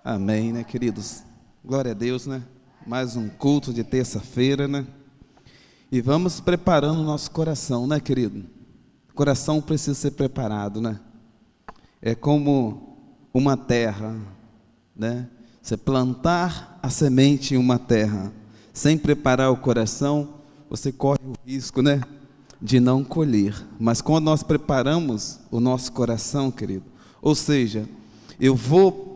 Amém, né, queridos? Glória a Deus, né? Mais um culto de terça-feira, né? E vamos preparando o nosso coração, né, querido? O coração precisa ser preparado, né? É como uma terra, né? Você plantar a semente em uma terra sem preparar o coração, você corre o risco, né, de não colher. Mas quando nós preparamos o nosso coração, querido, ou seja, eu vou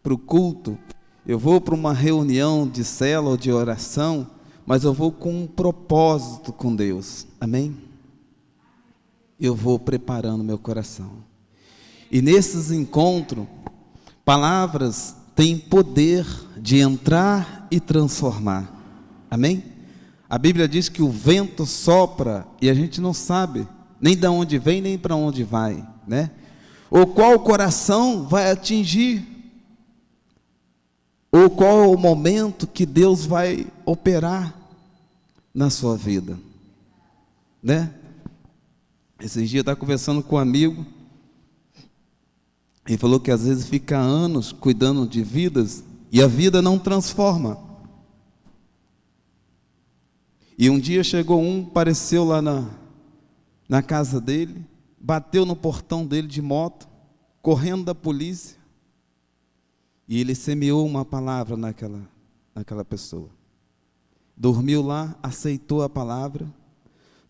para o culto, eu vou para uma reunião de célula ou de oração, mas eu vou com um propósito com Deus, amém? Eu vou preparando meu coração. E nesses encontros, palavras têm poder de entrar e transformar, amém? A Bíblia diz que o vento sopra e a gente não sabe nem de onde vem, nem para onde vai, né? Ou qual coração vai atingir, ou qual é o momento que Deus vai operar na sua vida, né? Esses dias eu estava conversando com um amigo, ele falou que às vezes fica anos cuidando de vidas e a vida não transforma. E um dia chegou apareceu lá na casa dele, bateu no portão dele de moto, correndo da polícia, e ele semeou uma palavra naquela pessoa. Dormiu lá, aceitou a palavra.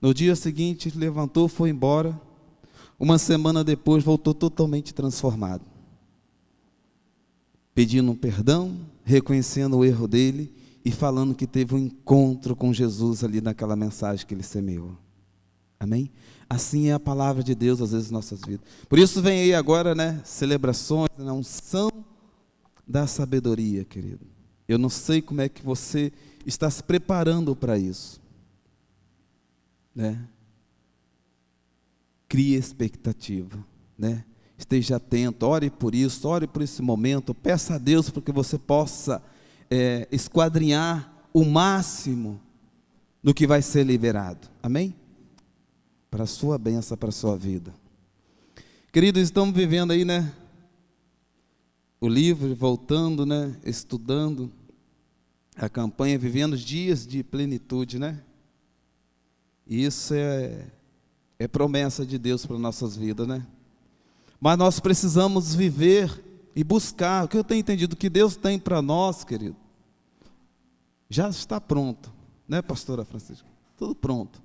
No dia seguinte, levantou, foi embora. Uma semana depois, voltou totalmente transformado. Pedindo perdão, reconhecendo o erro dele e falando que teve um encontro com Jesus ali naquela mensagem que ele semeou. Amém? Assim é a palavra de Deus às vezes em nossas vidas. Por isso vem aí agora, né, celebrações, a unção da sabedoria, querido. Eu não sei como é que você está se preparando para isso, né? Crie expectativa, né? Esteja atento, ore por isso, ore por esse momento, peça a Deus para que você possa esquadrinhar o máximo do que vai ser liberado, amém? Para a sua bênção, para a sua vida. Queridos, estamos vivendo aí, né, o livro, voltando, né, estudando a campanha, vivendo dias de plenitude, né? E isso é promessa de Deus para nossas vidas, né? Mas nós precisamos viver e buscar. O que eu tenho entendido que Deus tem para nós, querido, já está pronto, né, pastora Francisca? Tudo pronto.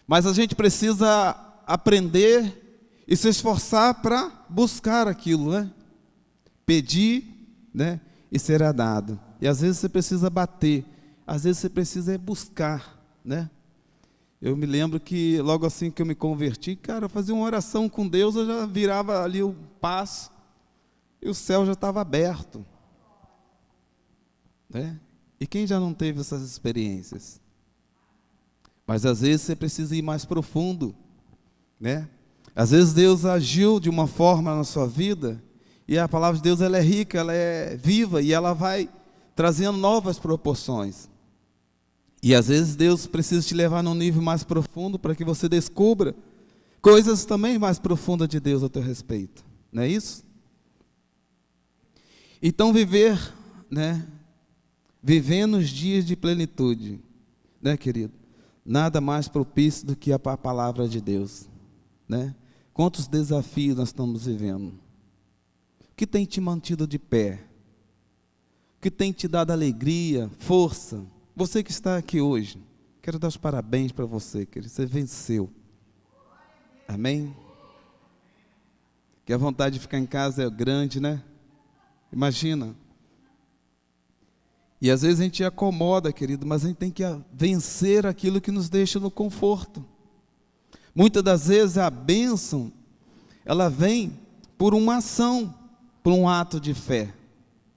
Mas a gente precisa aprender e se esforçar para buscar aquilo, né? Pedir, né, e será dado. E às vezes você precisa bater, às vezes você precisa buscar, né? Eu me lembro que logo assim que eu me converti, cara, eu fazia uma oração com Deus, eu já virava ali o passo e o céu já estava aberto, né? E quem já não teve essas experiências? Mas às vezes você precisa ir mais profundo, né? Às vezes Deus agiu de uma forma na sua vida e a palavra de Deus ela é rica, ela é viva e ela vai trazendo novas proporções. E às vezes Deus precisa te levar num nível mais profundo para que você descubra coisas também mais profundas de Deus a teu respeito. Não é isso? Então viver, né? Vivendo os dias de plenitude, né, querido? Nada mais propício do que a palavra de Deus, né? Quantos desafios nós estamos vivendo? O que tem te mantido de pé? O que tem te dado alegria, força? Você que está aqui hoje, quero dar os parabéns para você, querido. Você venceu. Amém? Que a vontade de ficar em casa é grande, né? Imagina. E às vezes a gente acomoda, querido, mas a gente tem que vencer aquilo que nos deixa no conforto. Muitas das vezes a bênção, ela vem por uma ação, por um ato de fé,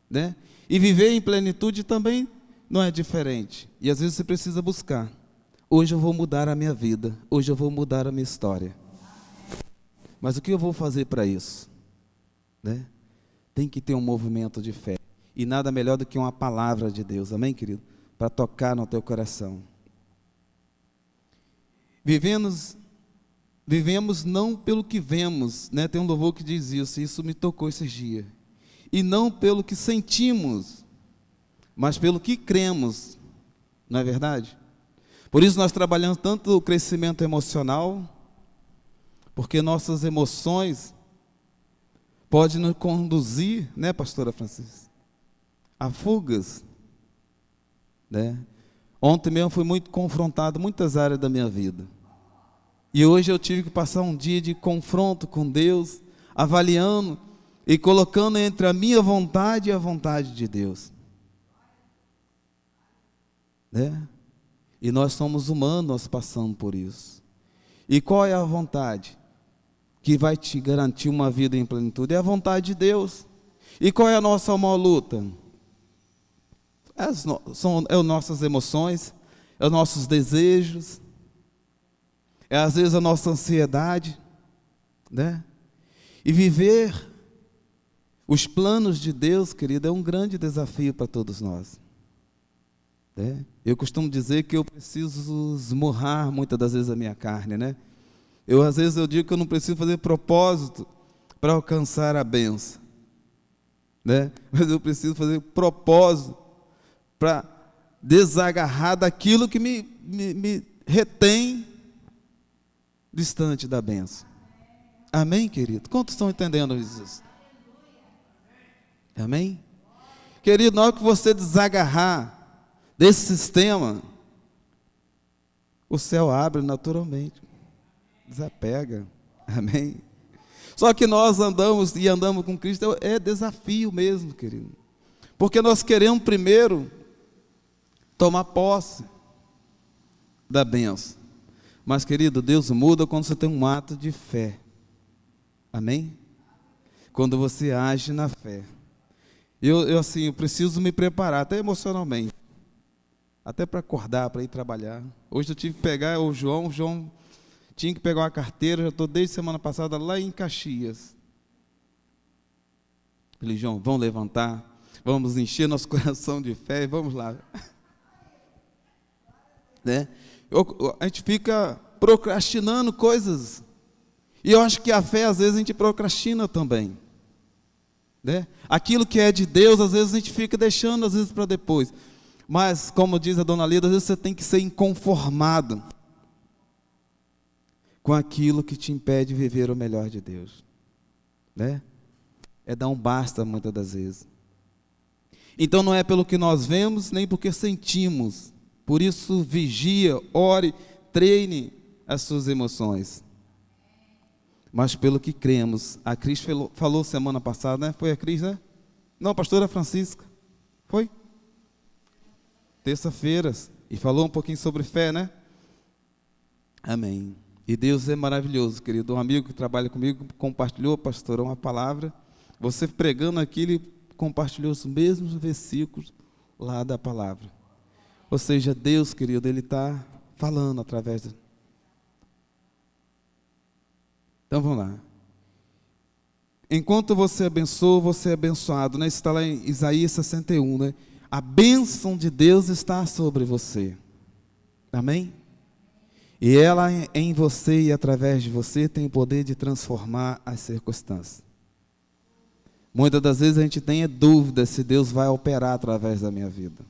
né? E viver em plenitude também não é diferente. E às vezes você precisa buscar. Hoje eu vou mudar a minha vida. Hoje eu vou mudar a minha história. Mas o que eu vou fazer para isso? Né? Tem que ter um movimento de fé. E nada melhor do que uma palavra de Deus. Amém, querido? Para tocar no teu coração. Vivemos não pelo que vemos, né? Tem um louvor que diz isso. Isso me tocou esses dias. e não pelo que sentimos, mas pelo que cremos, não é verdade? Por isso nós trabalhamos tanto o crescimento emocional, porque nossas emoções podem nos conduzir, né, pastora Francisca, a fugas, né? Ontem mesmo fui muito confrontado em muitas áreas da minha vida. E hoje eu tive que passar um dia de confronto com Deus, avaliando e colocando entre a minha vontade e a vontade de Deus. Né? E nós somos humanos, nós passamos por isso. E qual é a vontade que vai te garantir uma vida em plenitude? É a vontade de Deus. E qual é a nossa maior luta? São as nossas emoções, é os nossos desejos, é às vezes a nossa ansiedade, né? E viver os planos de Deus, querido, é um grande desafio para todos nós. Né? Eu costumo dizer que eu preciso esmurrar muitas das vezes a minha carne, né? Às vezes eu digo que eu não preciso fazer propósito para alcançar a bênção, né? Mas eu preciso fazer propósito para desagarrar daquilo que me retém distante da bênção. Amém, querido? Quantos estão entendendo isso? Amém? Querido, na hora que você desagarrar desse sistema, o céu abre naturalmente, desapega. Amém? Só que nós andamos com Cristo, é desafio mesmo, querido, porque nós queremos primeiro tomar posse da bênção. Mas, querido, Deus muda quando você tem um ato de fé. Amém? Quando você age na fé. Eu preciso me preparar, até emocionalmente. Até para acordar, para ir trabalhar. Hoje eu tive que pegar o João tinha que pegar uma carteira, já estou desde semana passada lá em Caxias. Falei, João, vamos levantar, vamos encher nosso coração de fé e vamos lá. Né? A gente fica procrastinando coisas. E eu acho que a fé, às vezes, a gente procrastina também. Né? Aquilo que é de Deus, às vezes, a gente fica deixando, às vezes, para depois. Mas, como diz a dona Lida, às vezes você tem que ser inconformado com aquilo que te impede de viver o melhor de Deus. Né? É dar um basta, muitas das vezes. Então, não é pelo que nós vemos, nem porque sentimos. Por isso, vigia, ore, treine as suas emoções. Mas pelo que cremos. A Cris falou semana passada, né? Foi a Cris, né? Não, a pastora Francisca. Foi? Terça-feira. E falou um pouquinho sobre fé, né? Amém. E Deus é maravilhoso, querido. Um amigo que trabalha comigo compartilhou, pastor, uma palavra. Você pregando aqui, ele compartilhou os mesmos versículos lá da palavra. Ou seja, Deus, querido, Ele está falando através de... Então vamos lá. Enquanto você abençoa, você é abençoado, né? Isso está lá em Isaías 61, né? A bênção de Deus está sobre você. Amém? E ela em você e através de você tem o poder de transformar as circunstâncias. Muitas das vezes a gente tem dúvida se Deus vai operar através da minha vida.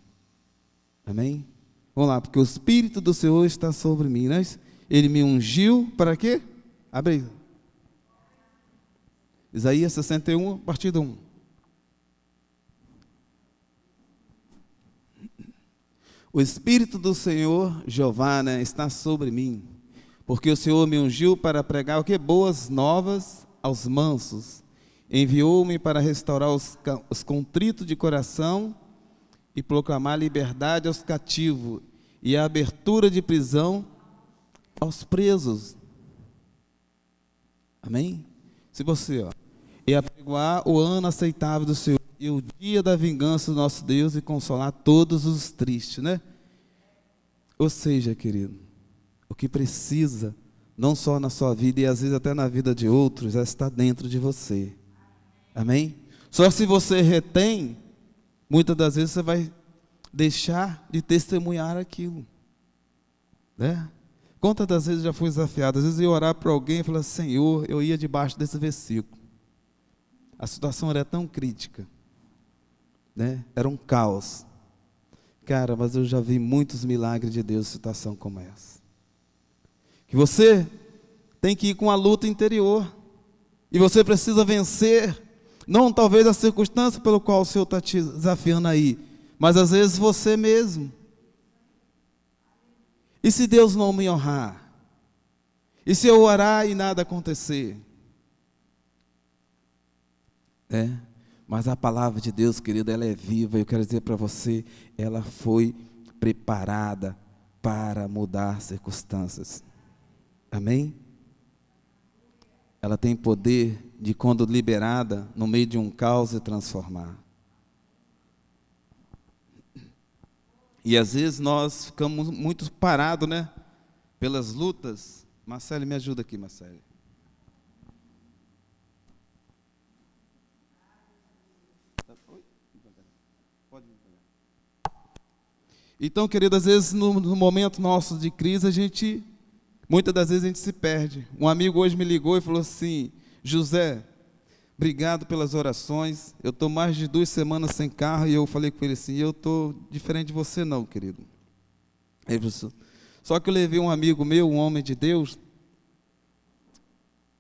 Amém? Vamos lá, porque o Espírito do Senhor está sobre mim, né? Ele me ungiu para quê? Abre aí. Isaías 61, a partir do 1. O Espírito do Senhor, Jeová, né, está sobre mim, porque o Senhor me ungiu para pregar o que? Boas novas aos mansos. Enviou-me para restaurar os contritos de coração e proclamar liberdade aos cativos e a abertura de prisão aos presos. Amém? Se você, e apregoar o ano aceitável do Senhor e o dia da vingança do nosso Deus e consolar todos os tristes, né? Ou seja, querido, o que precisa, não só na sua vida e às vezes até na vida de outros, está dentro de você. Amém? Só se você retém, muitas das vezes você vai deixar de testemunhar aquilo. Né? Quantas das vezes já fui desafiado? Às vezes eu ia orar para alguém e falar, Senhor, eu ia debaixo desse versículo. A situação era tão crítica. né? Era um caos. Cara, mas eu já vi muitos milagres de Deus em situação como essa. Que você tem que ir com a luta interior. E você precisa vencer, não talvez a circunstância pelo qual o Senhor está te desafiando aí, mas às vezes você mesmo. E se Deus não me honrar? E se eu orar e nada acontecer? Mas a palavra de Deus, querido, ela é viva. Eu quero dizer para você, ela foi preparada para mudar circunstâncias. Amém? Ela tem poder de, quando liberada, no meio de um caos, se transformar. E às vezes nós ficamos muito parados, né? Pelas lutas. Marcelo, me ajuda aqui, Marcelo. Então, querido, às vezes no momento nosso de crise, muitas das vezes a gente se perde. Um amigo hoje me ligou e falou assim: José, obrigado pelas orações. Eu estou mais de 2 semanas sem carro. E eu falei com ele assim: eu estou diferente de você não, querido. Ele falou assim, só que eu levei um amigo meu, um homem de Deus,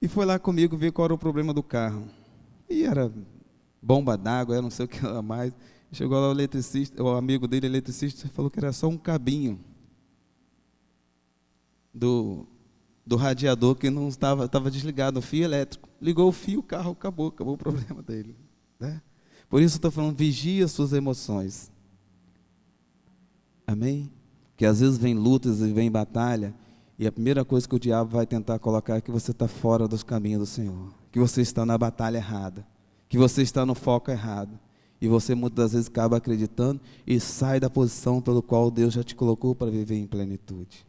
e foi lá comigo ver qual era o problema do carro. E era bomba d'água, não sei o que lá mais. Chegou lá o eletricista, o amigo dele, eletricista, falou que era só um cabinho do radiador que não estava desligado, o fio elétrico. Ligou o fio, o carro acabou o problema dele. Né? Por isso eu estou falando, vigia suas emoções. Amém? Porque às vezes vem lutas e vem batalha, e a primeira coisa que o diabo vai tentar colocar é que você está fora dos caminhos do Senhor, que você está na batalha errada, que você está no foco errado. E você muitas das vezes acaba acreditando e sai da posição pelo qual Deus já te colocou para viver em plenitude.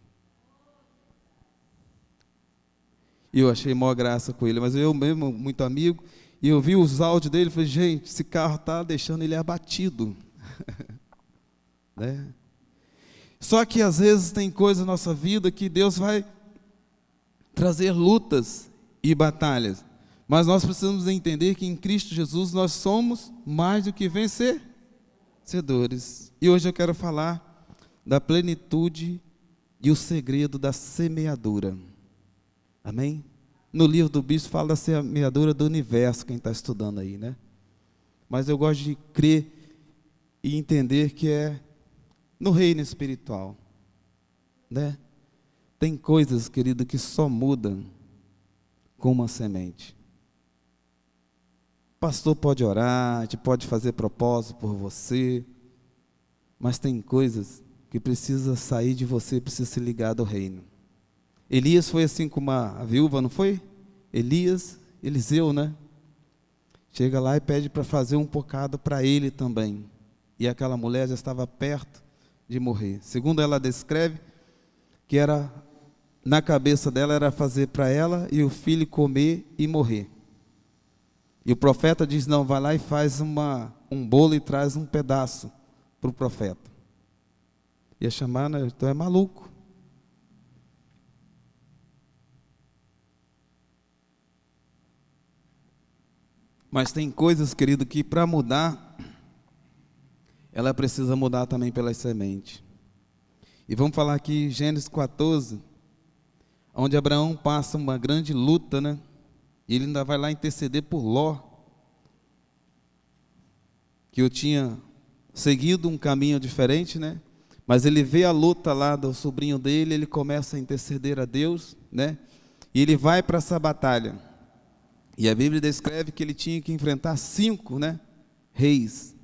E eu achei maior graça com ele, mas eu mesmo, muito amigo, e eu vi os áudios dele e falei, gente, esse carro está deixando ele abatido. Né? Só que às vezes tem coisas na nossa vida que Deus vai trazer lutas e batalhas. Mas nós precisamos entender que em Cristo Jesus nós somos mais do que vencedores. E hoje eu quero falar da plenitude e o segredo da semeadura. Amém? No livro do bispo fala da semeadura do universo, quem está estudando aí, né? Mas eu gosto de crer e entender que é no reino espiritual, né? Tem coisas, querido, que só mudam com uma semente. O pastor pode orar, a gente pode fazer propósito por você, mas tem coisas que precisa sair de você, precisa se ligar ao reino. Elias foi assim com uma viúva, não foi? Eliseu, né? Chega lá e pede para fazer um bocado para ele também. E aquela mulher já estava perto de morrer. Segundo ela descreve, que era, na cabeça dela era fazer para ela e o filho comer e morrer. E o profeta diz, não, vai lá e faz um bolo e traz um pedaço para o profeta. Ia chamar, né? Então é maluco. Mas tem coisas, querido, que para mudar, ela precisa mudar também pelas sementes. E vamos falar aqui Gênesis 14, onde Abraão passa uma grande luta, né? E ele ainda vai lá interceder por Ló, que eu tinha seguido um caminho diferente, né? Mas ele vê a luta lá do sobrinho dele, ele começa a interceder a Deus, né? E ele vai para essa batalha. E a Bíblia descreve que ele tinha que enfrentar 5, né, reis.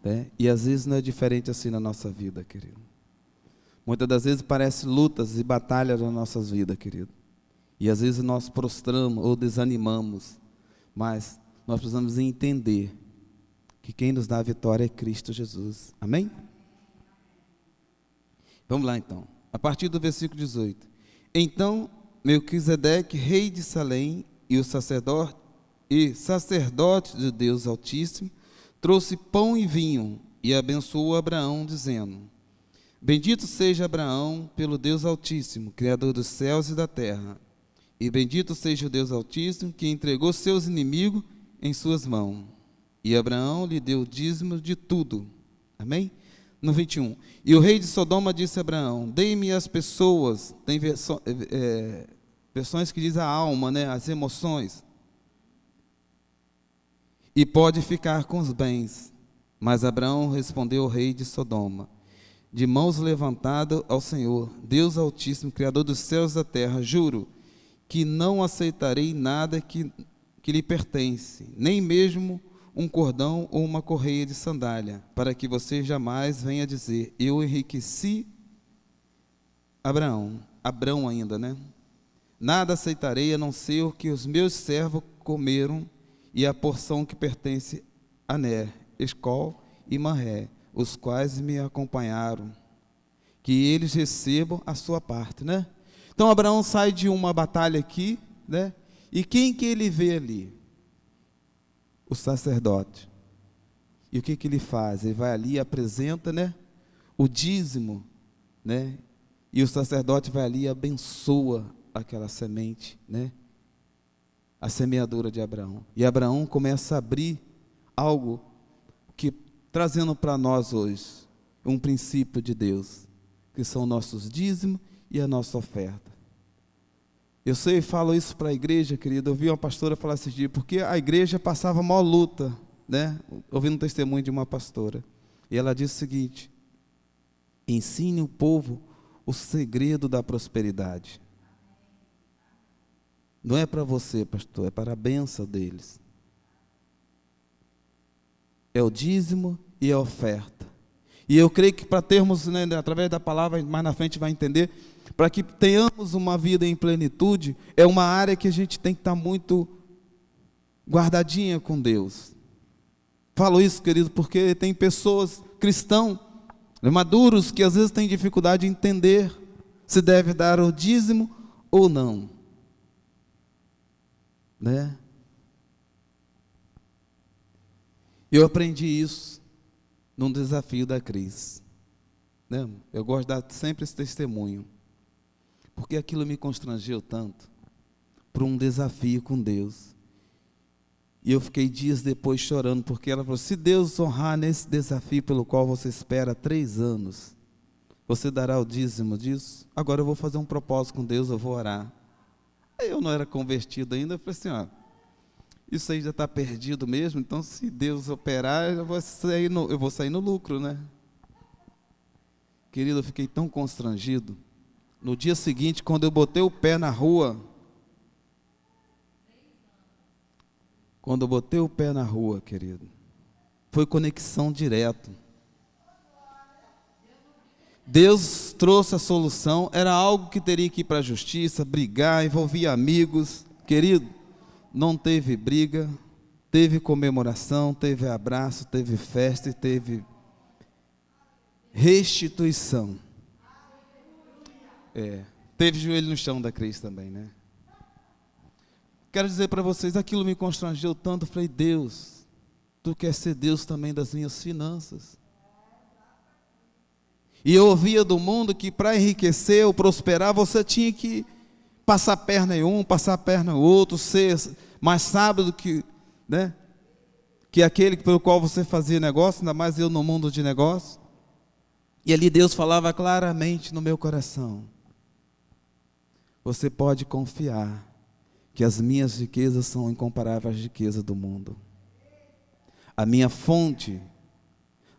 Né? E às vezes não é diferente assim na nossa vida, querido. Muitas das vezes parece lutas e batalhas nas nossas vidas, querido. E às vezes nós prostramos ou desanimamos. Mas nós precisamos entender que quem nos dá a vitória é Cristo Jesus. Amém? Vamos lá então. A partir do versículo 18. Então Melquisedeque, rei de Salém, e o sacerdote de Deus Altíssimo, trouxe pão e vinho e abençoou Abraão, dizendo: Bendito seja Abraão pelo Deus Altíssimo, Criador dos céus e da terra, e bendito seja o Deus Altíssimo, que entregou seus inimigos em suas mãos. E Abraão lhe deu o dízimo de tudo. Amém? No 21. E o rei de Sodoma disse a Abraão: dei-me as pessoas. Tem versões que diz a alma, né? As emoções. E pode ficar com os bens. Mas Abraão respondeu ao rei de Sodoma: de mãos levantadas ao Senhor, Deus Altíssimo, Criador dos céus e da terra, juro que não aceitarei nada que lhe pertence, nem mesmo um cordão ou uma correia de sandália, para que você jamais venha dizer: eu enriqueci Abrão ainda, né? Nada aceitarei a não ser o que os meus servos comeram e a porção que pertence a Ner, Escol e Manré, os quais me acompanharam, que eles recebam a sua parte, né? Então Abraão sai de uma batalha aqui, né? E quem que ele vê ali? O sacerdote. E o que que ele faz? Ele vai ali e apresenta, né, o dízimo, né? E o sacerdote vai ali e abençoa aquela semente, né? A semeadura de Abraão. E Abraão começa a abrir algo que, trazendo para nós hoje, um princípio de Deus, que são nossos dízimos e a nossa oferta. Eu sei e falo isso para a igreja, querido. Eu vi uma pastora falar esses dias, porque a igreja passava maior luta, né? Ouvindo um testemunho de uma pastora. E ela disse o seguinte: ensine o povo o segredo da prosperidade. Não é para você, pastor, é para a bênção deles. É o dízimo e a oferta. E eu creio que para termos, né, através da palavra, mais na frente vai entender, para que tenhamos uma vida em plenitude, é uma área que a gente tem que estar muito guardadinha com Deus. Falo isso, querido, porque tem pessoas, cristãos, maduros, que às vezes têm dificuldade de entender se deve dar o dízimo ou não. Né? Eu aprendi isso num desafio da Cris, né? Eu gosto de dar sempre esse testemunho, porque aquilo me constrangeu tanto, por um desafio com Deus, e eu fiquei dias depois chorando, porque ela falou: se Deus honrar nesse desafio pelo qual você espera 3 anos, você dará o dízimo disso? Agora eu vou fazer um propósito com Deus, eu vou orar. Aí eu não era convertido ainda, eu falei assim: ó, isso aí já está perdido mesmo, então se Deus operar, eu vou sair no lucro, né? Querido, eu fiquei tão constrangido. No dia seguinte, quando eu botei o pé na rua, querido, foi conexão direto. Deus trouxe a solução, era algo que teria que ir para a justiça, brigar, envolvia amigos. Querido, não teve briga, teve comemoração, teve abraço, teve festa e teve restituição. Teve joelho no chão da Cris também, né? Quero dizer para vocês, aquilo me constrangeu tanto. Eu falei: Deus, Tu quer ser Deus também das minhas finanças? E eu ouvia do mundo que para enriquecer ou prosperar, você tinha que passar a perna em um, passar a perna em outro, ser mais sábio do que, né, que aquele pelo qual você fazia negócio, ainda mais eu no mundo de negócio. E ali Deus falava claramente no meu coração: você pode confiar que as minhas riquezas são incomparáveis às riquezas do mundo. A minha fonte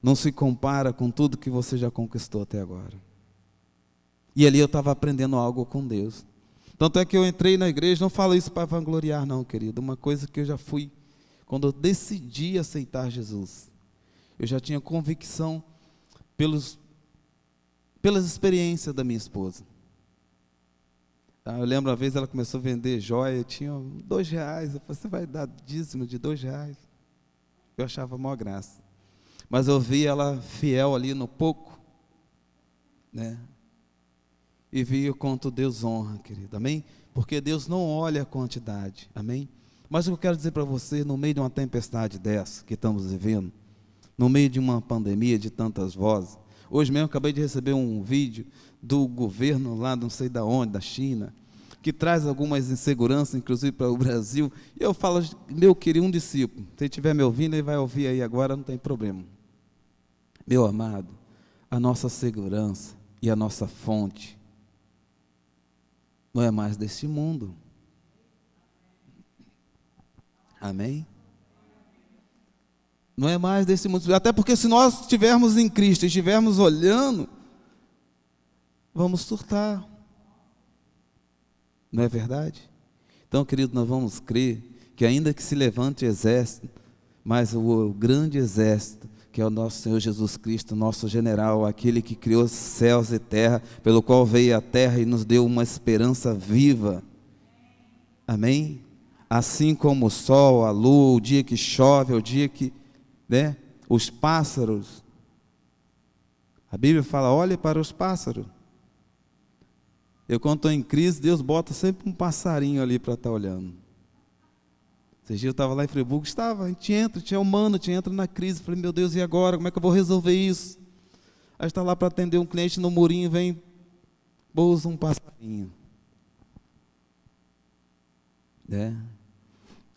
não se compara com tudo que você já conquistou até agora. E ali eu estava aprendendo algo com Deus. Tanto é que eu entrei na igreja, não falo isso para vangloriar não, querido. Uma coisa que eu já fui, quando eu decidi aceitar Jesus, eu já tinha convicção pelas experiências da minha esposa. Eu lembro uma vez ela começou a vender joia, tinha R$2. Eu falei: você vai dar dízimo de R$2? Eu achava maior graça. Mas eu vi ela fiel ali no pouco, né? E vi o quanto Deus honra, querido, amém? Porque Deus não olha a quantidade, amém? Mas o que eu quero dizer para você, no meio de uma tempestade dessa que estamos vivendo, no meio de uma pandemia de tantas vozes, hoje mesmo eu acabei de receber um vídeo do governo lá, não sei da onde, da China, que traz algumas inseguranças, inclusive para o Brasil. E eu falo, meu querido, um discípulo, se ele estiver me ouvindo, ele vai ouvir aí agora, não tem problema. Meu amado, a nossa segurança e a nossa fonte não é mais deste mundo. Amém? Não é mais desse mundo. Até porque se nós estivermos em Cristo, estivermos olhando, vamos surtar. Não é verdade? Então, querido, nós vamos crer que ainda que se levante exército, mas o grande exército, que é o nosso Senhor Jesus Cristo, nosso general, aquele que criou céus e terra, pelo qual veio à terra e nos deu uma esperança viva. Amém? Assim como o sol, a lua, o dia que chove, o dia que, né, os pássaros. A Bíblia fala, olhe para os pássaros. Eu, quando estou em crise, Deus bota sempre um passarinho ali para estar olhando. Esses dias eu estava lá em Friburgo, a gente entra, tinha humano, a gente entra na crise. Falei, meu Deus, e agora? Como é que eu vou resolver isso? Aí está lá para atender um cliente no murinho, vem, pousa um passarinho.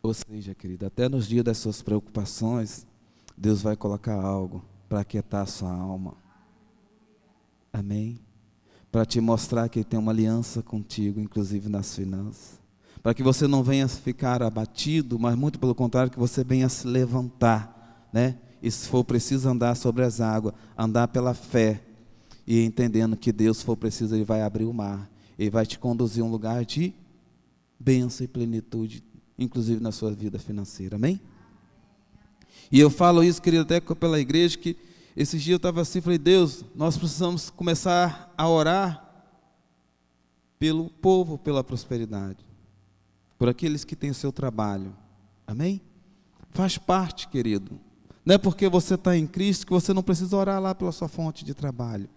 Ou seja, querido, até nos dias das suas preocupações, Deus vai colocar algo para aquietar a sua alma. Amém? Para te mostrar que Ele tem uma aliança contigo, inclusive nas finanças. Para que você não venha ficar abatido, mas muito pelo contrário, que você venha se levantar, né? E se for preciso andar sobre as águas, andar pela fé, e entendendo que Deus, se for preciso, Ele vai abrir o mar, Ele vai te conduzir a um lugar de bênção e plenitude, inclusive na sua vida financeira, amém? E eu falo isso, querido, até pela igreja, que esses dias eu estava assim, falei, Deus, nós precisamos começar a orar pelo povo, pela prosperidade, por aqueles que têm o seu trabalho, amém? Faz parte, querido, não é porque você está em Cristo que você não precisa orar lá pela sua fonte de trabalho.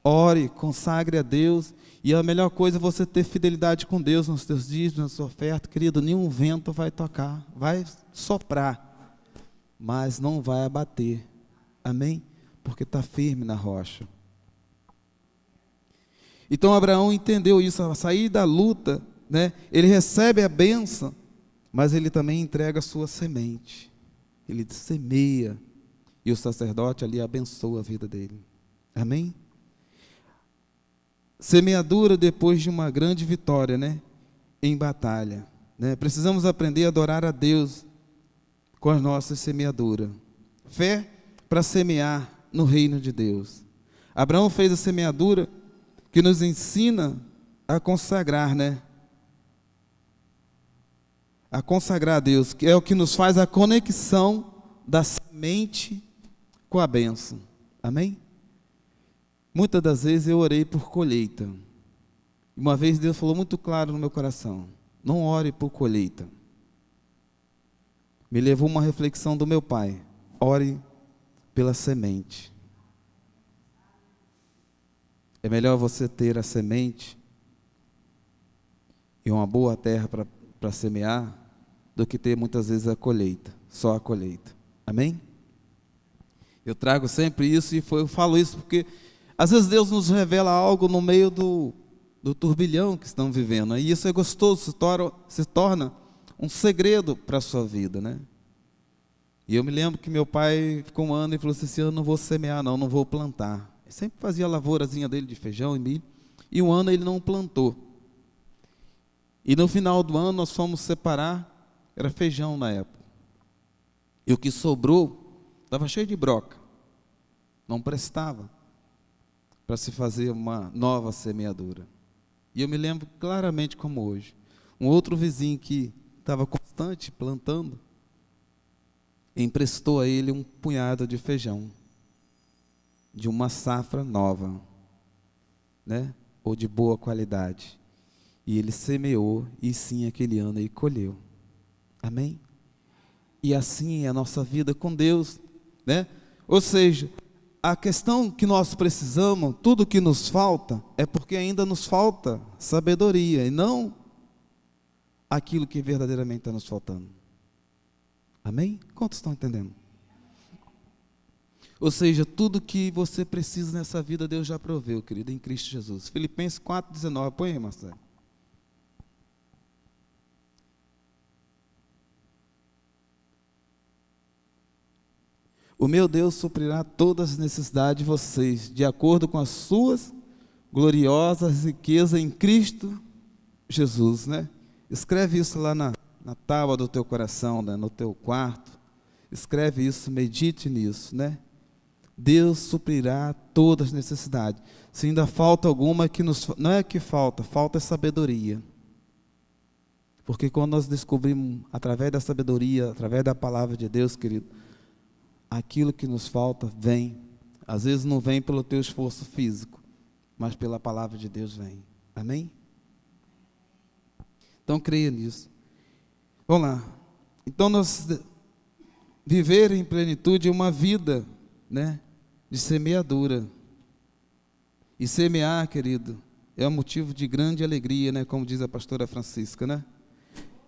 Ore, consagre a Deus, e a melhor coisa é você ter fidelidade com Deus nos seus dízimos, na sua oferta, querido. Nenhum vento vai tocar, vai soprar, mas não vai abater, amém? Porque está firme na rocha. Então Abraão entendeu isso, ao sair da luta, né? Ele recebe a bênção, mas ele também entrega a sua semente, ele semeia, e o sacerdote ali abençoa a vida dele, amém? Semeadura depois de uma grande vitória, né? Em batalha, né? Precisamos aprender a adorar a Deus com as nossas semeaduras. Fé para semear no reino de Deus. Abraão fez a semeadura que nos ensina a consagrar, né? A consagrar a Deus, que é o que nos faz a conexão da semente com a bênção. Amém? Muitas das vezes eu orei por colheita. Uma vez Deus falou muito claro no meu coração, não ore por colheita. Me levou uma reflexão do meu pai, ore pela semente. É melhor você ter a semente e uma boa terra para semear, do que ter muitas vezes a colheita, só a colheita. Amém? Eu trago sempre isso e eu falo isso porque às vezes Deus nos revela algo no meio do turbilhão que estamos vivendo. E isso é gostoso, se torna um segredo para a sua vida, né? E eu me lembro que meu pai ficou um ano e falou assim, esse ano eu não vou semear não vou plantar. Ele sempre fazia a lavourazinha dele de feijão e milho, e um ano ele não plantou. E no final do ano nós fomos separar, era feijão na época. E o que sobrou, estava cheio de broca, não prestava para se fazer uma nova semeadura. E eu me lembro claramente como hoje. Um outro vizinho que estava constante plantando, emprestou a ele um punhado de feijão, de uma safra nova, né? Ou de boa qualidade. E ele semeou, e sim, aquele ano ele colheu. Amém? E assim é a nossa vida com Deus, né? Ou seja, a questão que nós precisamos, tudo que nos falta, é porque ainda nos falta sabedoria, e não aquilo que verdadeiramente está nos faltando. Amém? Quantos estão entendendo? Ou seja, tudo que você precisa nessa vida, Deus já proveu, querido, em Cristo Jesus. Filipenses 4,19, põe aí, Marcelo. O meu Deus suprirá todas as necessidades de vocês, de acordo com as suas gloriosas riquezas em Cristo Jesus, né? Escreve isso lá na tábua do teu coração, né? No teu quarto. Escreve isso, medite nisso, né? Deus suprirá todas as necessidades. Se ainda falta alguma, não é que falta sabedoria. Porque quando nós descobrimos, através da sabedoria, através da palavra de Deus, querido, aquilo que nos falta vem. Às vezes não vem pelo teu esforço físico, mas pela palavra de Deus vem. Amém? Então creia nisso. Vamos lá. Então nós viver em plenitude é uma vida, né, de semeadura. E semear, querido, é um motivo de grande alegria, né, como diz a pastora Francisca, né?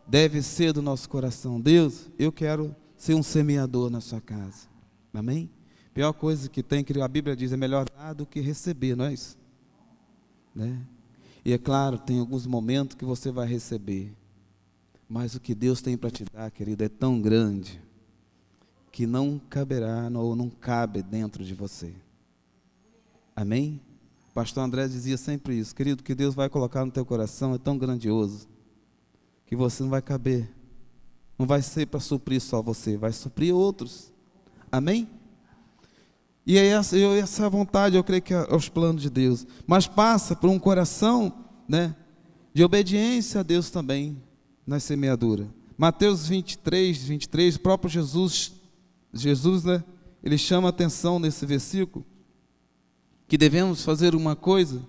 Deve ser do nosso coração. Deus, eu quero ser um semeador na sua casa. Amém? Pior coisa que tem, que a Bíblia diz, é melhor dar do que receber, não é isso? Né? E é claro, tem alguns momentos que você vai receber, mas o que Deus tem para te dar, querido, é tão grande, que não caberá, ou não cabe dentro de você. Amém? O pastor André dizia sempre isso, querido, o que Deus vai colocar no teu coração é tão grandioso, que você não vai caber, não vai ser para suprir só você, vai suprir outros. Amém? E é essa vontade, eu creio que é os planos de Deus, mas passa por um coração, né, de obediência a Deus também, na semeadura. Mateus 23, o próprio Jesus, né, ele chama a atenção nesse versículo, que devemos fazer uma coisa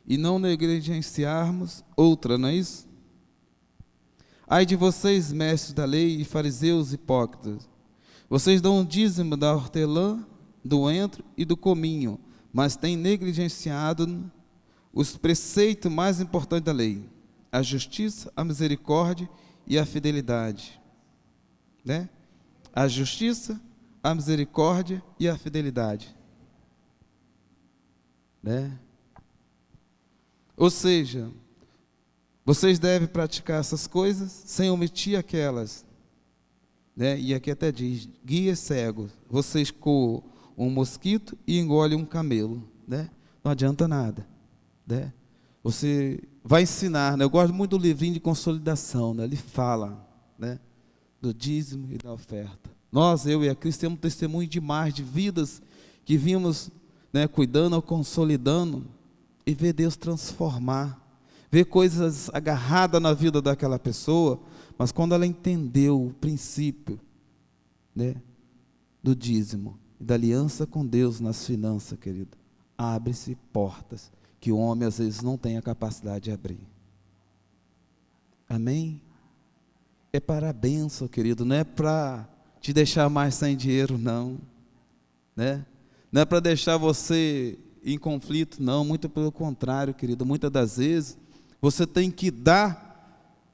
e não negligenciarmos outra, não é isso? Ai de vocês, mestres da lei e fariseus hipócritas, vocês dão o dízimo da hortelã, do entro e do cominho, mas têm negligenciado os preceitos mais importantes da lei, a justiça, a misericórdia e a fidelidade, né? A justiça, a misericórdia e a fidelidade, né? Ou seja, vocês devem praticar essas coisas sem omitir aquelas, né? E aqui até diz, guia cego, vocês coam um mosquito e engolem um camelo, né? Não adianta nada, né? Você vai ensinar, né? Eu gosto muito do livrinho de consolidação, né? Ele fala, né, do dízimo e da oferta. Nós, eu e a Cris, temos testemunho demais de vidas que vimos, né, cuidando ou consolidando, e ver Deus transformar, ver coisas agarradas na vida daquela pessoa, mas quando ela entendeu o princípio, né, do dízimo e da aliança com Deus nas finanças, querido, abre-se portas que o homem às vezes não tem a capacidade de abrir. Amém? É para a bênção, querido, não é para te deixar mais sem dinheiro, não, né? Não é para deixar você em conflito, não, muito pelo contrário, querido, muitas das vezes você tem que dar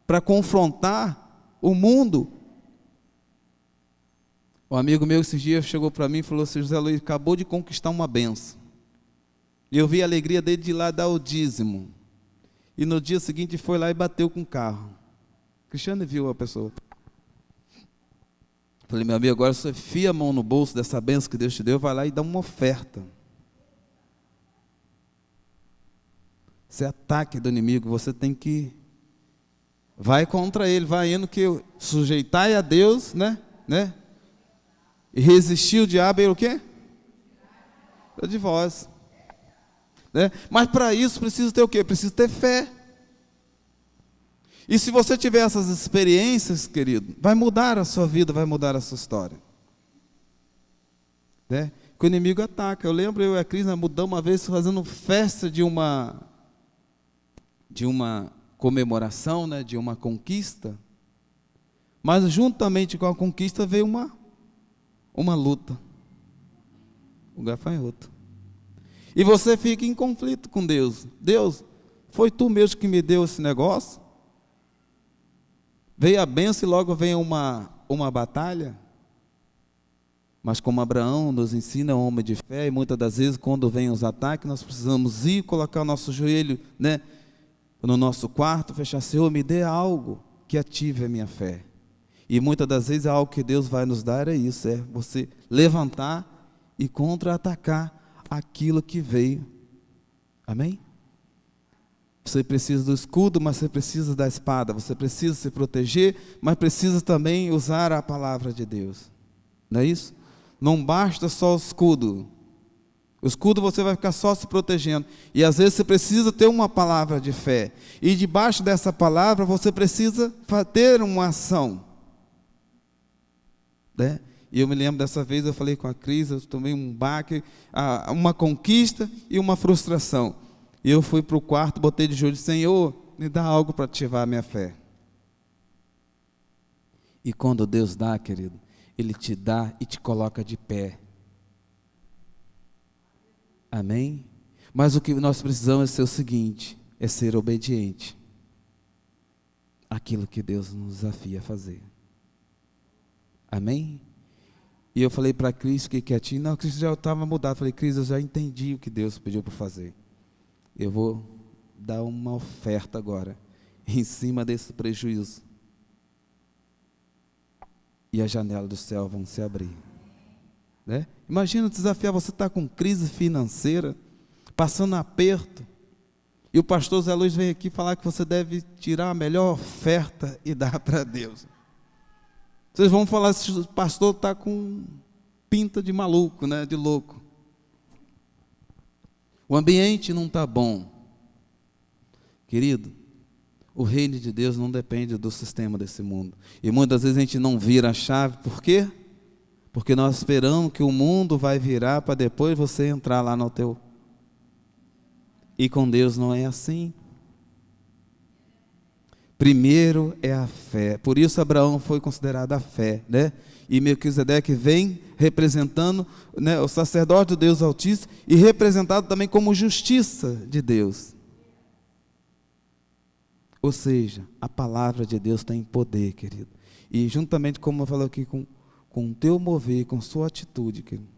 para confrontar o mundo. Um amigo meu esses dias chegou para mim e falou assim, José Luiz, acabou de conquistar uma benção. E eu vi a alegria dele de ir lá dar o dízimo. E no dia seguinte foi lá e bateu com o carro. Cristiano viu a pessoa. Falei, meu amigo, agora você enfia a mão no bolso dessa benção que Deus te deu, vai lá e dá uma oferta. Esse ataque do inimigo, você tem que... vai contra ele, vai indo que sujeitai a Deus, né? E resistir o diabo, ele o quê? É de vós. Né? Mas para isso precisa ter o quê? Precisa ter fé. E se você tiver essas experiências, querido, vai mudar a sua vida, vai mudar a sua história. Né? Que o inimigo ataca. Eu lembro, eu e a Cris, nós mudamos uma vez fazendo festa de uma comemoração, né, de uma conquista, mas juntamente com a conquista veio uma luta, um gafanhoto. E você fica em conflito com Deus. Deus, foi tu mesmo que me deu esse negócio? Veio a bênção e logo vem uma batalha? Mas como Abraão nos ensina, um homem de fé, e muitas das vezes quando vem os ataques, nós precisamos ir, colocar o nosso joelho, né, no nosso quarto, fechar, Senhor, me dê algo que ative a minha fé. E muitas das vezes algo que Deus vai nos dar é isso, é você levantar e contra-atacar aquilo que veio. Amém? Você precisa do escudo, mas você precisa da espada. Você precisa se proteger, mas precisa também usar a palavra de Deus. Não é isso? Não basta só o escudo. O escudo você vai ficar só se protegendo. E às vezes você precisa ter uma palavra de fé. E debaixo dessa palavra você precisa ter uma ação. Né? E eu me lembro dessa vez, eu falei com a Cris, eu tomei um baque, uma conquista e uma frustração. E eu fui para o quarto, botei de joelho, Senhor, me dá algo para ativar a minha fé. E quando Deus dá, querido, Ele te dá e te coloca de pé. Amém? Mas o que nós precisamos é ser o seguinte, é ser obediente àquilo que Deus nos desafia a fazer. Amém? E eu falei para a Cris, fiquei quietinho, não, a Cris já estava mudado, falei, Cris, eu já entendi o que Deus pediu para fazer. Eu vou dar uma oferta agora, em cima desse prejuízo. E as janelas do céu vão se abrir. Né? Imagina desafiar, você está com crise financeira, passando aperto, e o pastor Zé Luiz vem aqui falar que você deve tirar a melhor oferta e dar para Deus. Vocês vão falar se o pastor está com pinta de maluco, né, de louco. O ambiente não está bom. Querido, o reino de Deus não depende do sistema desse mundo. E muitas vezes a gente não vira a chave, por quê? Porque nós esperamos que o mundo vai virar para depois você entrar lá no teu. E com Deus não é assim. Primeiro é a fé. Por isso Abraão foi considerado a fé, né? E Melquisedeque vem representando, né, o sacerdote do Deus Altíssimo e representado também como justiça de Deus. Ou seja, a palavra de Deus tem poder, querido. E juntamente, como eu falo aqui, com o teu mover, com sua atitude, querido.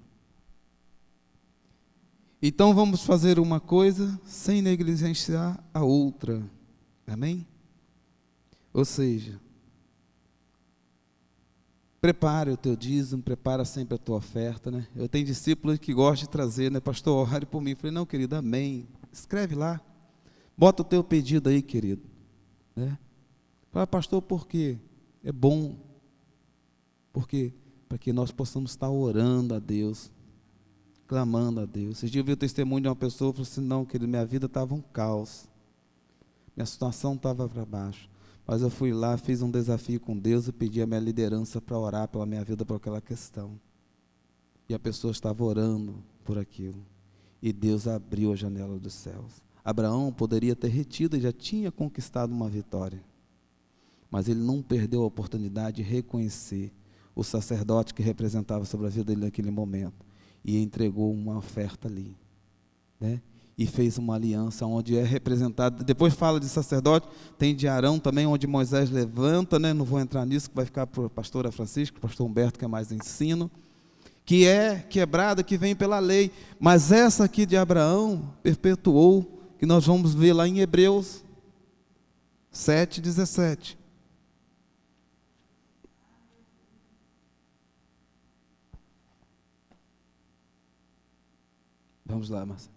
Então vamos fazer uma coisa sem negligenciar a outra. Amém? Ou seja, prepare o teu dízimo, prepara sempre a tua oferta, né? Eu tenho discípulos que gostam de trazer, né? Pastor, ore por mim. Eu falei, não, querido, amém. Escreve lá. Bota o teu pedido aí, querido. Né? Fala, pastor, por quê? É bom. Por quê? Para que nós possamos estar orando a Deus, clamando a Deus. Esses dias eu vi o testemunho de uma pessoa, falou assim, não, querido, minha vida estava um caos. Minha situação estava para baixo. Mas eu fui lá, fiz um desafio com Deus e pedi a minha liderança para orar pela minha vida, por aquela questão. E a pessoa estava orando por aquilo. E Deus abriu a janela dos céus. Abraão poderia ter retido e já tinha conquistado uma vitória. Mas ele não perdeu a oportunidade de reconhecer o sacerdote que representava sobre a vida dele naquele momento. E entregou uma oferta ali. Né? E fez uma aliança onde é representado, depois fala de sacerdote, tem de Arão também, onde Moisés levanta, né? Não vou entrar nisso, que vai ficar para a pastora Francisca, para o pastor Humberto, que é mais ensino, que é quebrada, que vem pela lei, mas essa aqui de Abraão perpetuou, que nós vamos ver lá em Hebreus 7:17. Vamos lá, Marcelo.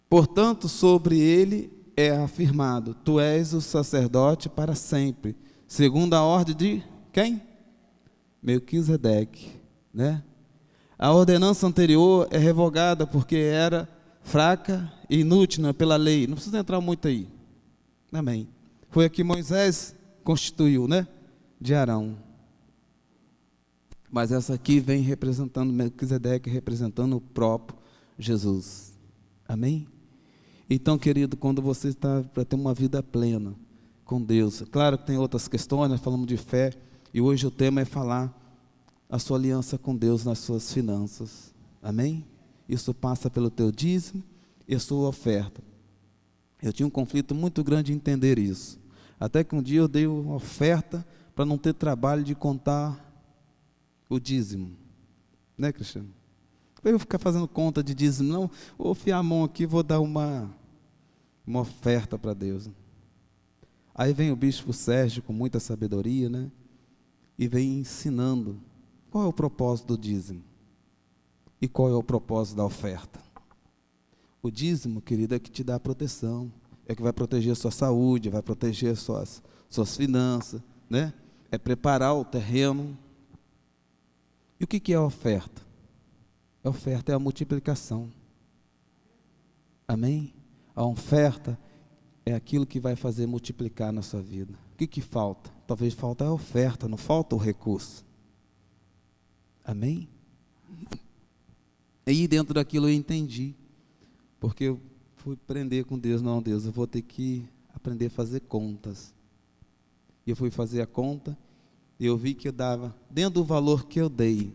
Portanto, sobre ele é afirmado, tu és o sacerdote para sempre, segundo a ordem de quem? Melquisedeque, né? A ordenança anterior é revogada porque era fraca e inútil, né, pela lei. Não precisa entrar muito aí. Amém. Foi a que Moisés constituiu, né? De Arão. Mas essa aqui vem representando Melquisedeque, representando o próprio Jesus. Amém? Então, querido, quando você está para ter uma vida plena com Deus, claro que tem outras questões, nós falamos de fé, e hoje o tema é falar a sua aliança com Deus nas suas finanças. Amém? Isso passa pelo teu dízimo e a sua oferta. Eu tinha um conflito muito grande em entender isso. Até que um dia eu dei uma oferta para não ter trabalho de contar o dízimo. Né, Cristiano? Eu vou ficar fazendo conta de dízimo, não. Vou fiar a mão aqui, vou dar uma oferta para Deus. Aí vem o bispo Sérgio com muita sabedoria, né? e vem ensinando qual é o propósito do dízimo e qual é o propósito da oferta. O dízimo, querido, é que te dá proteção, é que vai proteger a sua saúde, vai proteger suas finanças, né? É preparar o terreno. E o que é a oferta? A oferta é a multiplicação. Amém? A oferta é aquilo que vai fazer multiplicar na sua vida. O que falta? Talvez falta a oferta, não falta o recurso. Amém? E aí dentro daquilo eu entendi, porque eu fui aprender com Deus. Não, Deus, eu vou ter que aprender a fazer contas. E eu fui fazer a conta, e eu vi que eu dava, dentro do valor que eu dei,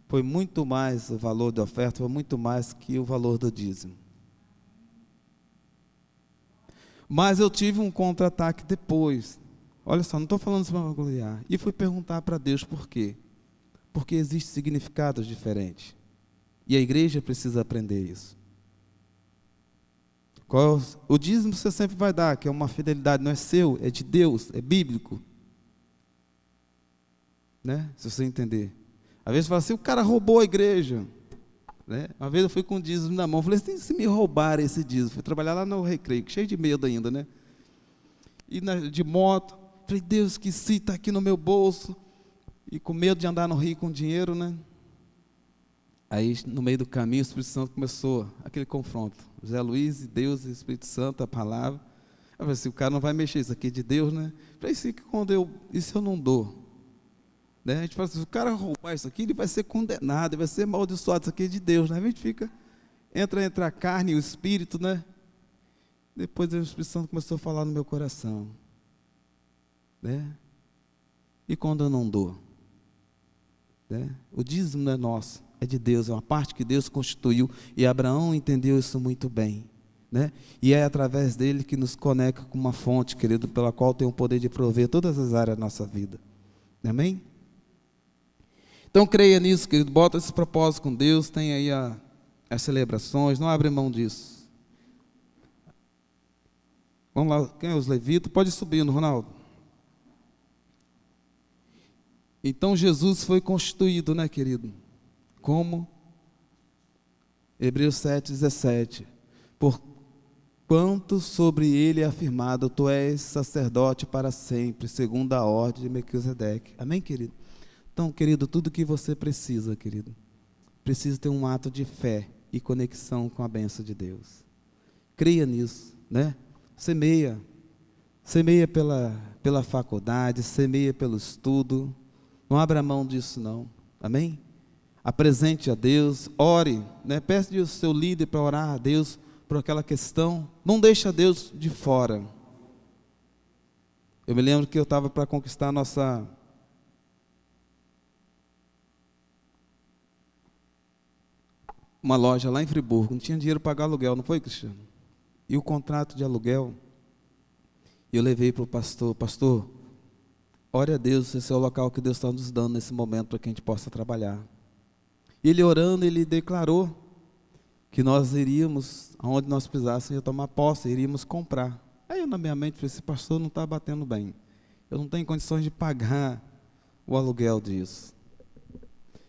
foi muito mais, o valor da oferta foi muito mais que o valor do dízimo. Mas eu tive um contra-ataque depois. Olha só, não estou falando isso para vangloriar. E fui perguntar para Deus por quê. Porque existem significados diferentes. E a igreja precisa aprender isso. O dízimo você sempre vai dar, que é uma fidelidade, não é seu, é de Deus, é bíblico. Né? Se você entender. Às vezes você fala assim, o cara roubou a igreja. Né? Uma vez eu fui com o dízimo na mão, falei assim, se me roubarem esse dízimo, fui trabalhar lá no Recreio, cheio de medo ainda, né? E de moto, falei, Deus, que se está aqui no meu bolso, e com medo de andar no Rio com dinheiro, né? Aí, no meio do caminho, o Espírito Santo começou aquele confronto, José Luiz, Deus, Espírito Santo, a palavra. Eu falei assim, o cara não vai mexer, isso aqui é de Deus, né? Eu falei assim, e se eu não dou? Né? A gente fala assim, se o cara roubar isso aqui, ele vai ser condenado, ele vai ser amaldiçoado, isso aqui é de Deus, né? A gente fica, entra a carne e o Espírito, né? Depois o Espírito Santo começou a falar no meu coração, né? E quando eu não dou? Né? O dízimo não é nosso, é de Deus, é uma parte que Deus constituiu, e Abraão entendeu isso muito bem, né? E é através dele que nos conecta com uma fonte, querido, pela qual tem o poder de prover todas as áreas da nossa vida. Amém? Então creia nisso, querido, bota esse propósito com Deus, tem aí as celebrações, não abre mão disso. Vamos lá, quem é os levitas? Pode subir, Ronaldo. Então Jesus foi constituído, né, querido? Como? Hebreus 7,17. Porquanto sobre ele é afirmado, tu és sacerdote para sempre, segundo a ordem de Melquisedeque. Amém, querido? Então, querido, tudo que você precisa, querido, precisa ter um ato de fé e conexão com a bênção de Deus. Creia nisso, né? Semeia pela faculdade, semeia pelo estudo, não abra mão disso não, amém? Apresente a Deus, ore, né? Peça o seu líder para orar a Deus por aquela questão, não deixa Deus de fora. Eu me lembro que eu estava para conquistar uma loja lá em Friburgo, não tinha dinheiro para pagar aluguel, não foi, Cristiano? E o contrato de aluguel, eu levei para o pastor, ore a Deus, esse é o local que Deus está nos dando nesse momento para que a gente possa trabalhar. E ele orando, ele declarou que nós iríamos, aonde nós precisássemos, ia tomar posse, iríamos comprar. Aí eu na minha mente falei, esse pastor não está batendo bem, eu não tenho condições de pagar o aluguel disso.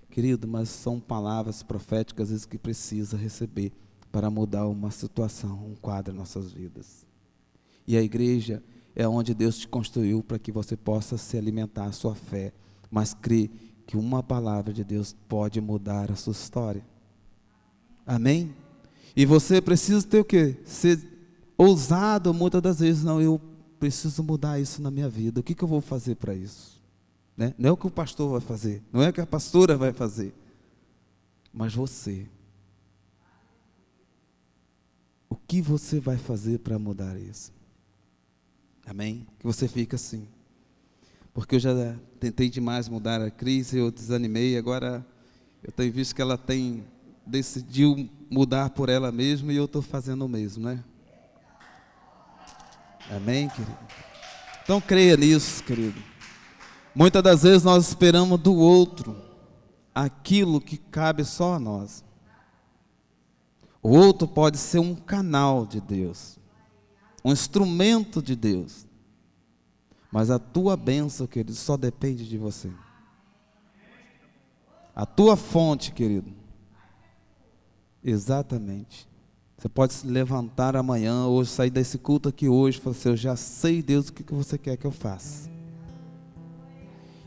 Querido, mas são palavras proféticas às vezes que precisa receber para mudar uma situação, um quadro em nossas vidas. E a igreja é onde Deus te construiu para que você possa se alimentar a sua fé, mas crê que uma palavra de Deus pode mudar a sua história. Amém? E você precisa ter o quê? Ser ousado muitas das vezes. Não, eu preciso mudar isso na minha vida. O que eu vou fazer para isso? Né? Não é o que o pastor vai fazer, não é o que a pastora vai fazer, mas você. O que você vai fazer para mudar isso? Amém? Que você fica assim. Porque eu já tentei demais mudar a Cris, eu desanimei, agora eu tenho visto que ela decidiu mudar por ela mesma e eu estou fazendo o mesmo, né? Amém, querido? Então creia nisso, querido. Muitas das vezes nós esperamos do outro aquilo que cabe só a nós. O outro pode ser um canal de Deus, um instrumento de Deus, Mas a tua bênção, querido, só depende de você. A tua fonte, querido. Exatamente. Você pode se levantar amanhã, hoje, sair desse culto aqui hoje, e falar assim: eu já sei, Deus, o que você quer que eu faça.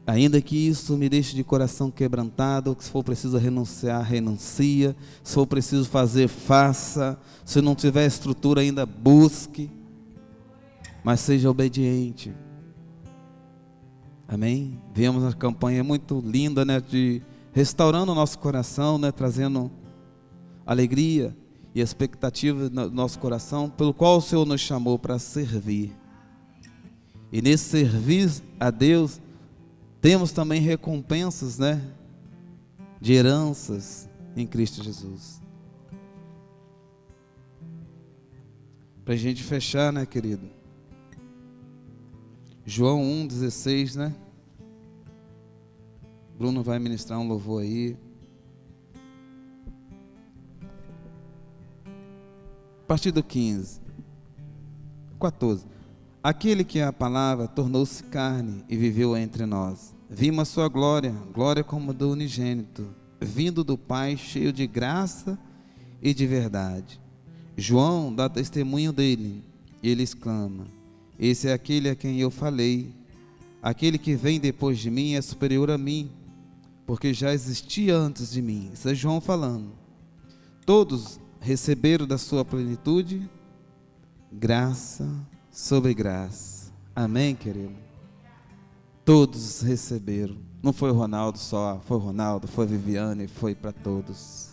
Ainda que isso me deixe de coração quebrantado, que se for preciso renunciar, renuncia. Se for preciso fazer, faça. Se não tiver estrutura ainda, busque. Mas seja obediente. Amém? Vemos uma campanha muito linda, né, de restaurando o nosso coração, né, trazendo alegria e expectativa no nosso coração, pelo qual o Senhor nos chamou para servir. E nesse servir a Deus, temos também recompensas, né, de heranças em Cristo Jesus. Para a gente fechar, né, querido? João 1,16, né? Bruno vai ministrar um louvor aí. A partir do 15. 14. Aquele que é a palavra tornou-se carne e viveu entre nós. Vimos a sua glória, glória como do unigênito, vindo do Pai, cheio de graça e de verdade. João dá testemunho dele, e ele exclama: esse é aquele a quem eu falei, aquele que vem depois de mim é superior a mim, porque já existia antes de mim. Isso é João falando. Todos receberam da sua plenitude graça sobre graça. Amém, querido? Todos receberam. Não foi o Ronaldo só, foi o Ronaldo, foi a Viviane, foi para todos.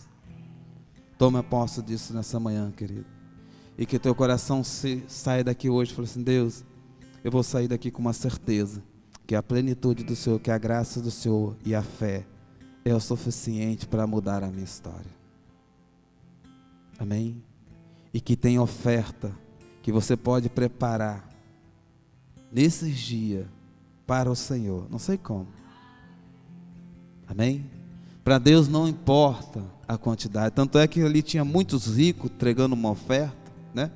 Tome posse disso nessa manhã, querido. E que teu coração saia daqui hoje e fale assim: Deus, eu vou sair daqui com uma certeza, que a plenitude do Senhor, que a graça do Senhor e a fé é o suficiente para mudar a minha história. Amém? E que tem oferta que você pode preparar nesses dias para o Senhor. Não sei como. Amém? Para Deus não importa a quantidade. Tanto é que ali tinha muitos ricos entregando uma oferta, né?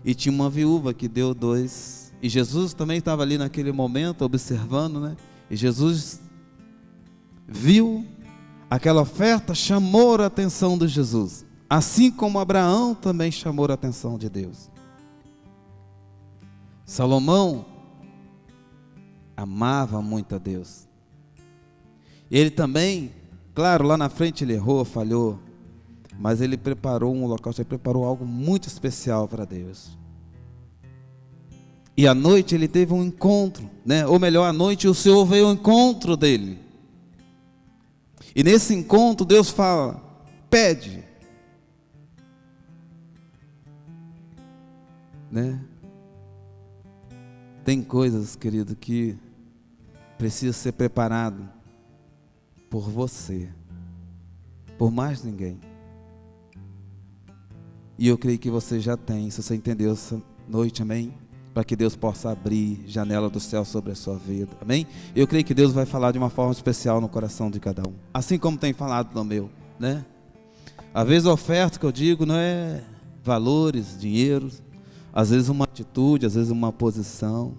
E tinha uma viúva que deu 2. E Jesus também estava ali naquele momento observando, né? E Jesus viu aquela oferta, chamou a atenção de Jesus, assim como Abraão também chamou a atenção de Deus. Salomão amava muito a Deus. Ele também, claro, lá na frente ele errou, falhou, mas ele preparou um holocausto, ele preparou algo muito especial para Deus. E à noite ele teve um encontro, né? Ou melhor, à noite o Senhor veio ao encontro dele. E nesse encontro Deus fala: pede, né? Tem coisas, querido, que precisa ser preparado por você, por mais ninguém. E eu creio que você já tem, se você entendeu essa noite, amém? Para que Deus possa abrir janela do céu sobre a sua vida, amém? Eu creio que Deus vai falar de uma forma especial no coração de cada um, assim como tem falado no meu, né? Às vezes a oferta que eu digo não é valores, dinheiro, às vezes uma atitude, às vezes uma posição,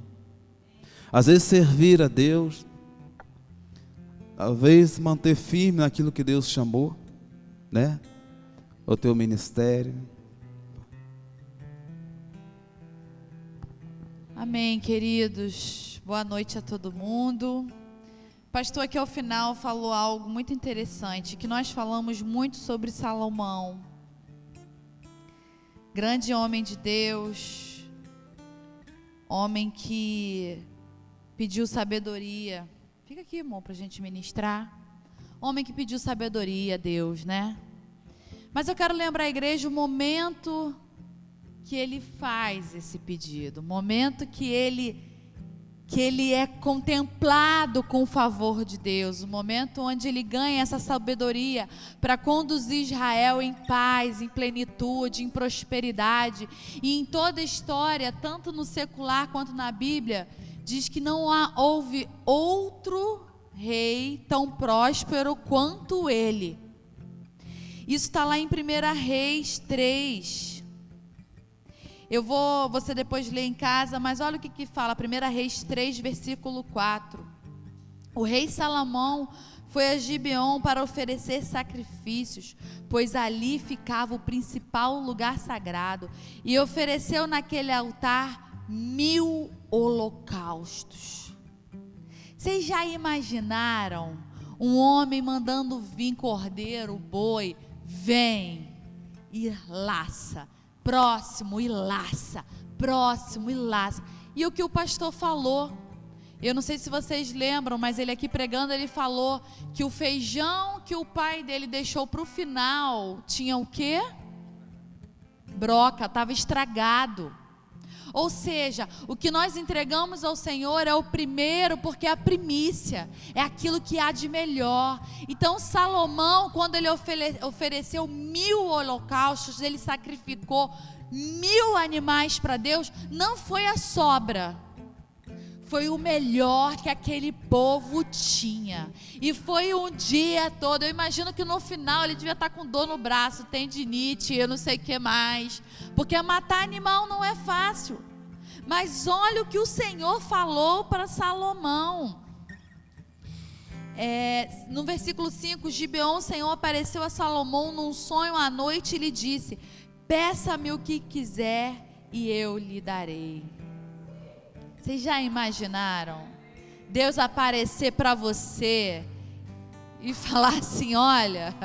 às vezes servir a Deus, talvez manter firme naquilo que Deus chamou, né? O teu ministério. Amém, queridos. Boa noite a todo mundo. O pastor aqui ao final falou algo muito interessante, que nós falamos muito sobre Salomão. Grande homem de Deus, homem que pediu sabedoria. Fica aqui, irmão, para a gente ministrar. Homem que pediu sabedoria a Deus, né? Mas eu quero lembrar a igreja o momento que ele faz esse pedido, o momento que ele é contemplado com o favor de Deus, o momento onde ele ganha essa sabedoria para conduzir Israel em paz, em plenitude, em prosperidade. E em toda a história, tanto no secular quanto na Bíblia, diz que não houve outro rei tão próspero quanto ele. Isso está lá em 1 Reis 3. Você depois lê em casa, mas olha o que fala, 1 Reis 3, versículo 4. O rei Salomão foi a Gibeon para oferecer sacrifícios, pois ali ficava o principal lugar sagrado, e ofereceu naquele altar 1000 holocaustos. Vocês já imaginaram um homem mandando vir cordeiro, boi, vem e laça, próximo e laça, próximo e laça. E o que o pastor falou, eu não sei se vocês lembram, mas ele aqui pregando, ele falou que o feijão que o pai dele deixou para o final, tinha o quê? Broca, estava estragado. Ou seja, o que nós entregamos ao Senhor é o primeiro, porque é a primícia, é aquilo que há de melhor. Então Salomão, quando ele ofereceu 1000 holocaustos, ele sacrificou 1000 animais para Deus, não foi a sobra, foi o melhor que aquele povo tinha. E foi um dia todo. Eu imagino que no final ele devia estar com dor no braço, tendinite, eu não sei o que mais. Porque matar animal não é fácil. Mas olha o que o Senhor falou para Salomão. No versículo 5, Gibeon, o Senhor apareceu a Salomão num sonho à noite e lhe disse: peça-me o que quiser e eu lhe darei. Vocês já imaginaram Deus aparecer para você e falar assim: olha,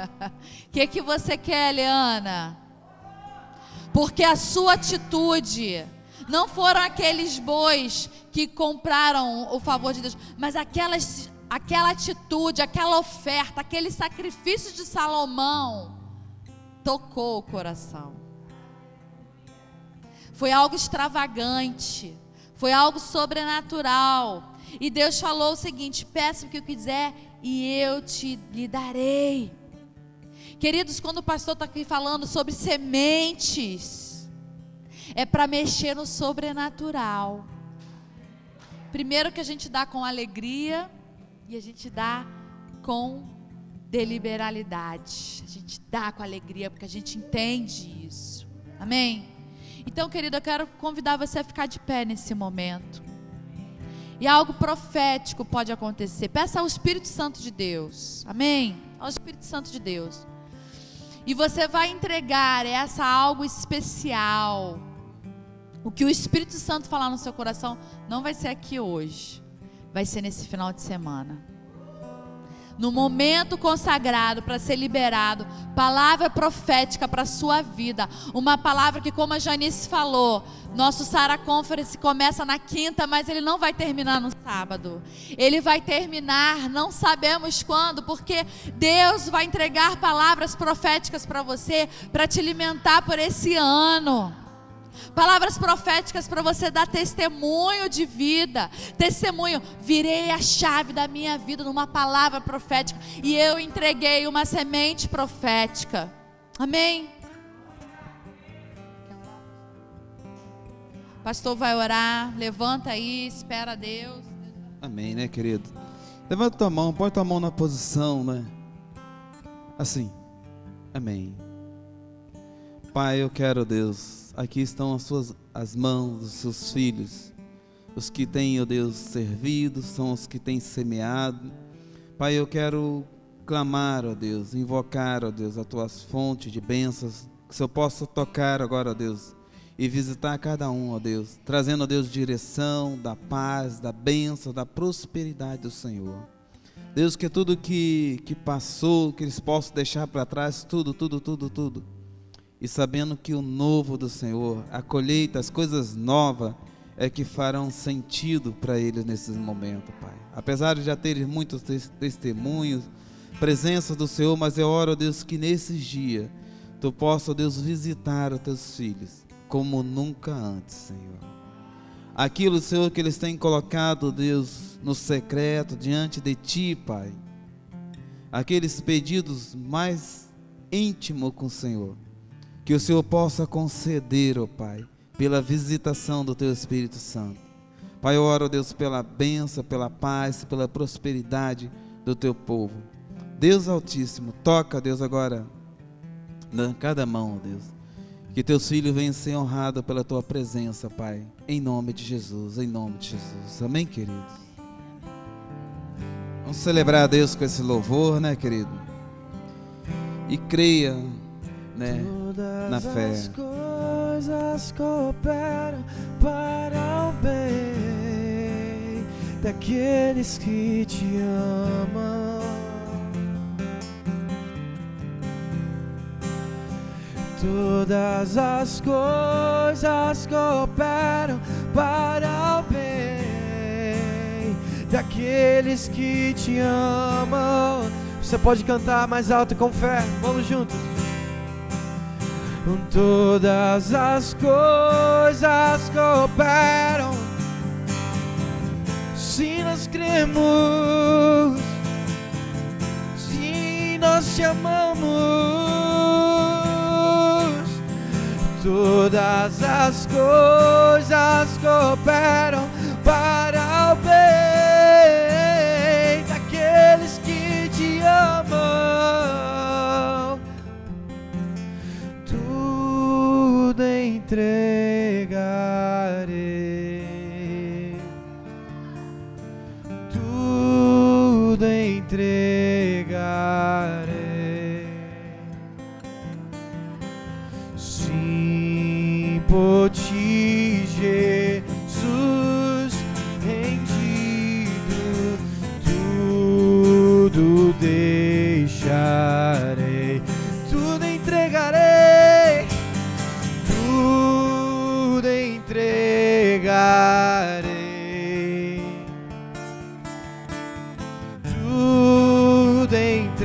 o que você quer, Eliana? Porque a sua atitude não foram aqueles bois que compraram o favor de Deus, mas aquela atitude, aquela oferta, aquele sacrifício de Salomão tocou o coração. Foi algo extravagante, foi algo sobrenatural. E Deus falou o seguinte: peça o que eu quiser e eu lhe darei. Queridos, quando o pastor está aqui falando sobre sementes, é para mexer no sobrenatural. Primeiro que a gente dá com alegria e a gente dá com deliberalidade. A gente dá com alegria porque a gente entende isso. Amém? Então, querido, eu quero convidar você a ficar de pé nesse momento. E algo profético pode acontecer. Peça ao Espírito Santo de Deus. Amém? Ao Espírito Santo de Deus. E você vai entregar algo especial. O que o Espírito Santo falar no seu coração não vai ser aqui hoje. Vai ser nesse final de semana. No momento consagrado para ser liberado, palavra profética para a sua vida. Uma palavra que, como a Janice falou, nosso Sara Conference começa na quinta, mas ele não vai terminar no sábado. Ele vai terminar, não sabemos quando, porque Deus vai entregar palavras proféticas para você, para te alimentar por esse ano. Palavras proféticas para você dar testemunho de vida. Testemunho, virei a chave da minha vida numa palavra profética e eu entreguei uma semente profética. Amém? O pastor vai orar, levanta aí, espera a Deus. Amém, né, querido? Levanta tua mão, põe tua mão na posição, né? Assim, amém. Pai, eu quero, Deus, aqui estão as mãos dos seus filhos, os que têm, ó Deus, servido, são os que têm semeado. Pai, eu quero clamar, ó Deus, invocar, ó Deus, as tuas fontes de bênçãos, que o Senhor possa tocar agora, ó Deus, e visitar cada um, ó Deus, trazendo, ó Deus, direção da paz, da bênção, da prosperidade do Senhor. Deus, que tudo que passou, que eles possam deixar para trás, tudo. E sabendo que o novo do Senhor, a colheita, as coisas novas, é que farão sentido para eles nesses momentos, Pai. Apesar de já terem muitos testemunhos, presença do Senhor, mas eu oro, Deus, que nesses dias, Tu possa, Deus, visitar os Teus filhos, como nunca antes, Senhor. Aquilo, Senhor, que eles têm colocado, Deus, no secreto, diante de Ti, Pai. Aqueles pedidos mais íntimos com o Senhor. Que o Senhor possa conceder, ó Pai, pela visitação do Teu Espírito Santo. Pai, eu oro, Deus, pela bênção, pela paz, pela prosperidade do Teu povo. Deus Altíssimo, toca, Deus, agora, em cada mão, ó Deus. Que teus filhos venham ser honrados pela tua presença, Pai. Em nome de Jesus, em nome de Jesus. Amém, querido? Vamos celebrar a Deus com esse louvor, né, querido? E creia, né, na fé. Todas as coisas cooperam para o bem daqueles que te amam. Todas as coisas cooperam para o bem daqueles que te amam. Você pode cantar mais alto com fé. Vamos juntos. Todas as coisas cooperam. Se nós cremos, se nós te amamos. Todas as coisas cooperam para o bem daqueles que te amam. Tudo entregarei, tudo entregarei. Por ti, Jesus, rendido, tudo deixarei, tudo entregarei, tudo entregarei, tudo entregarei.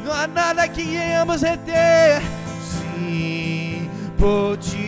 Não há nada que iremos reter. Por ti,